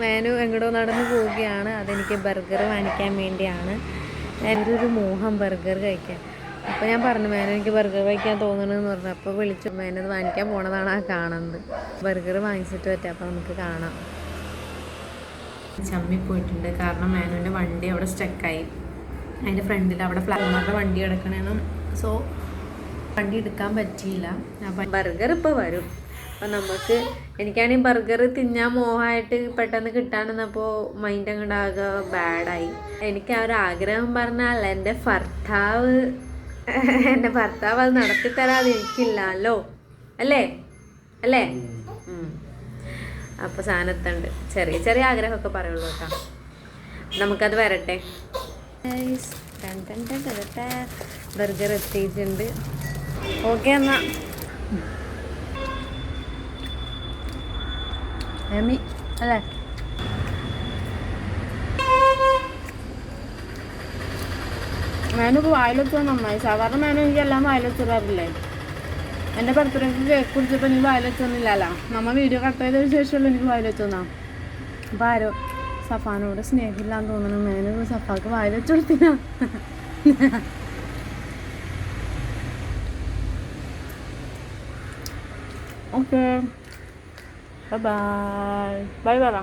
Menu എങ്ങോട്ടോ നടന്ന് പോവുകയാണ്. അതെനിക്ക് ബർഗർ വാങ്ങിക്കാൻ വേണ്ടിയാണ്. എൻ്റെ ഒരു മോഹം ബർഗർ കഴിക്കാൻ. അപ്പോൾ ഞാൻ പറഞ്ഞു മേനു എനിക്ക് ബർഗർ കഴിക്കാൻ തോന്നണമെന്ന് പറഞ്ഞു. അപ്പോൾ വിളിച്ചു മേനത് വാങ്ങിക്കാൻ പോണതാണ് ആ കാണുന്നത്. ബർഗർ വാങ്ങിച്ചിട്ട് പറ്റും. അപ്പോൾ നമുക്ക് കാണാം. ചമ്മി പോയിട്ടുണ്ട് കാരണം മേനുവിൻ്റെ വണ്ടി അവിടെ സ്റ്റക്കായി. അതിൻ്റെ ഫ്രണ്ടിൽ അവിടെ ഫ്ലൈമറിൻ്റെ വണ്ടി കിടക്കണേനും സോ വണ്ടി എടുക്കാൻ പറ്റിയില്ല. അപ്പം ബർഗർ ഇപ്പോൾ വരും. അപ്പം നമുക്ക് എനിക്കാണെങ്കിൽ ബർഗർ തിന്നാൻ മോഹമായിട്ട് പെട്ടെന്ന് കിട്ടാനെന്നപ്പോൾ മൈൻഡ് അങ്ങോട്ട് ആകെ ബാഡായി. എനിക്ക് ആ ഒരു ആഗ്രഹം പറഞ്ഞാൽ എൻ്റെ ഭർത്താവ് അത് നടത്തിത്തരാതിരിക്കില്ലല്ലോ അല്ലേ അല്ലേ. അപ്പോൾ സാധനത്തുണ്ട് ചെറിയ ചെറിയ ആഗ്രഹമൊക്കെ പറയുള്ളൂ കേട്ടോ. നമുക്കത് വരട്ടെ. ബർഗർ എത്തിയിട്ടുണ്ട്. ഓക്കെ എന്നാ എമി അല്ലേ. മേനു വായിലെത്തുക നന്നായി. സാധാരണ മേനു എനിക്ക് എല്ലാം വായിലെത്തുകാറില്ലേ. എൻ്റെ ബർത്ത്ഡേക്ക് കേക്ക് കുടിച്ചപ്പോൾ എനിക്ക് വായിലെത്തുന്നില്ലല്ലോ. നമ്മൾ വീഡിയോ കട്ട് ചെയ്തതിന് ശേഷമുള്ള എനിക്ക് വായിലെത്തുന്നാ. അപ്പോൾ ആരോ സഫാനോട് സ്നേഹമില്ലാന്ന് തോന്നുന്നു. മേനു സഫാക്ക് വായിലെച്ചു കൊടുത്തിനാ. ഓക്കെ ബൈ ബൈ ബൈ പറ.